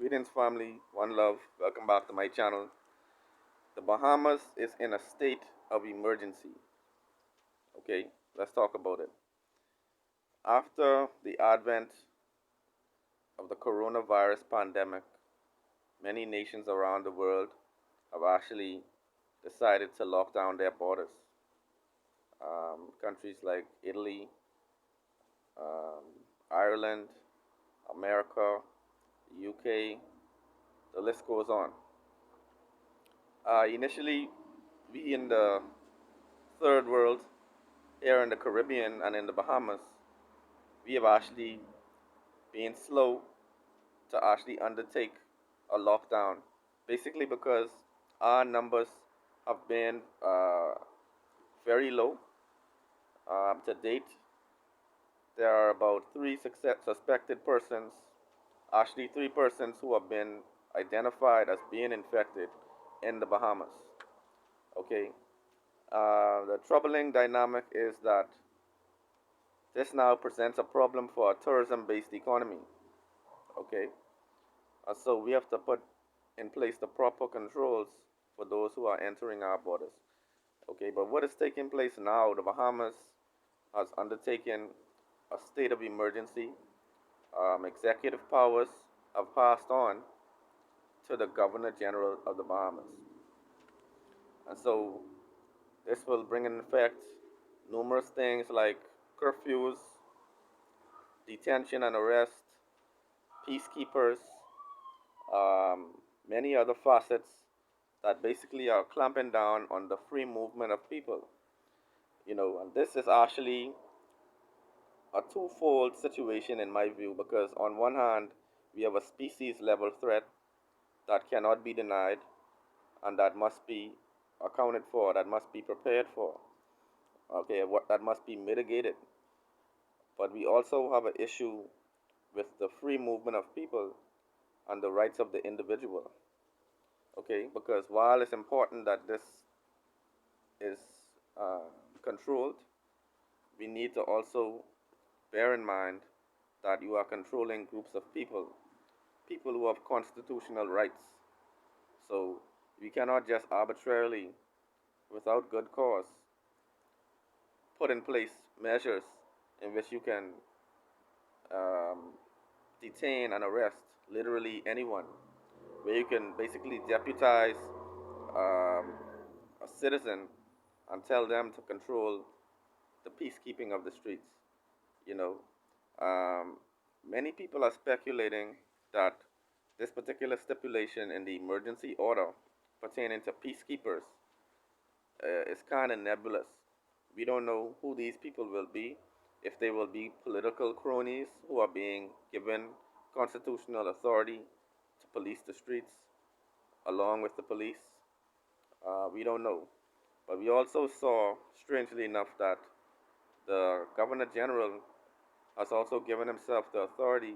Greetings, family. One love. Welcome back to my channel. The Bahamas is in a state of emergency. Okay, let's talk about it. After the advent of the coronavirus pandemic, many nations around the world have actually decided to lock down their borders. Countries like Italy, um, Ireland, America, UK, the list goes on. Initially, we in the third world, here in the Caribbean and in the Bahamas, we have actually been slow to actually undertake a lockdown, basically because our numbers have been very low. To date, there are about suspected persons, actually three persons who have been identified as being infected in the Bahamas. Okay, the troubling dynamic is that this now presents a problem for a tourism-based economy. Okay, so we have to put in place the proper controls for those who are entering our borders. Okay, but what is taking place now? The Bahamas has undertaken a state of emergency. Executive powers have passed on to the Governor General of the Bahamas, and so this will bring in effect numerous things like curfews, detention and arrest, peacekeepers, um, many other facets that basically are clamping down on the free movement of people. And this is actually a twofold situation in my view because, on one hand, we have a species level threat that cannot be denied and that must be accounted for, that must be prepared for, okay, that must be mitigated. But we also have an issue with the free movement of people and the rights of the individual. Okay, because while it's important that this is uh, controlled, we need to also bear in mind that you are controlling groups of people, people who have constitutional rights. So we cannot just arbitrarily, without good cause, put in place measures in which you can um, detain and arrest literally anyone, where you can basically deputize um, a citizen and tell them to control the peacekeeping of the streets. You know, um, many people are speculating that this particular stipulation in the emergency order pertaining to peacekeepers is kind of nebulous. We don't know who these people will be, if they will be political cronies who are being given constitutional authority to police the streets along with the police. We don't know. But we also saw, strangely enough, that the Governor General has also given himself the authority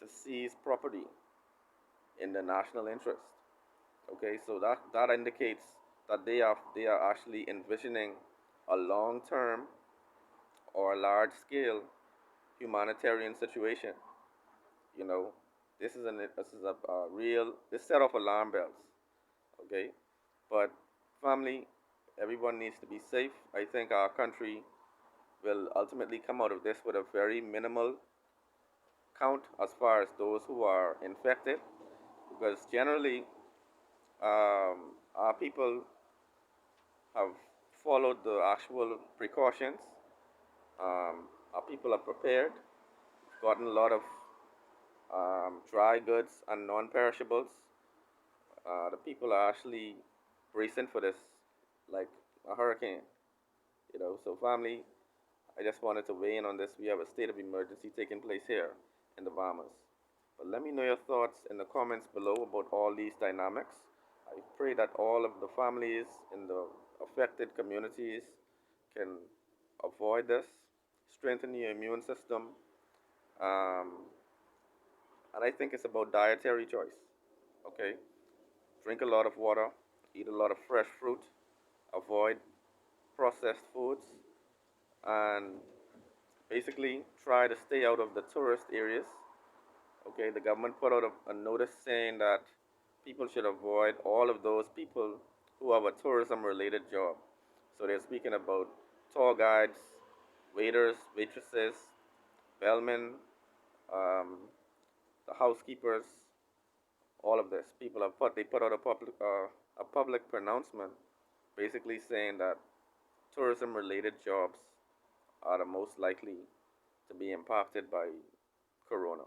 to seize property in the national interest. Okay, so that indicates that they are actually envisioning a long-term or a large-scale humanitarian situation. You know, this is a real this set off alarm bells. Okay, but family, everyone needs to be safe. I think our country will ultimately come out of this with a very minimal count as far as those who are infected, because generally our people have followed the actual precautions. Our people are prepared, gotten a lot of dry goods and non-perishables. The people are actually bracing for this like a hurricane. So family, I just wanted to weigh in on this. We have a state of emergency taking place here in the Bahamas. But let me know your thoughts in the comments below about all these dynamics. I pray that all of the families in the affected communities can avoid this, strengthen your immune system, um, and I think it's about dietary choice. Okay, drink a lot of water, eat a lot of fresh fruit, avoid processed foods, and basically try to stay out of the tourist areas Okay, the government put out a notice saying that people should avoid all of those people who have a tourism related job. So they're speaking about tour guides, waiters, waitresses, bellmen, um, the housekeepers, all of this. People have put they put out a public pronouncement basically saying that tourism related jobs are the most likely to be impacted by corona.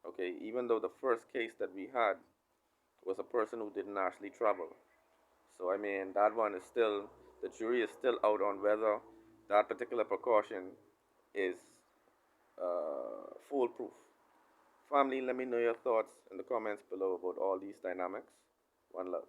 Okay, even though the first case that we had was a person who didn't actually travel. So I mean that one is still the jury is still out on whether that particular precaution is foolproof. Family, let me know your thoughts in the comments below about all these dynamics. One love.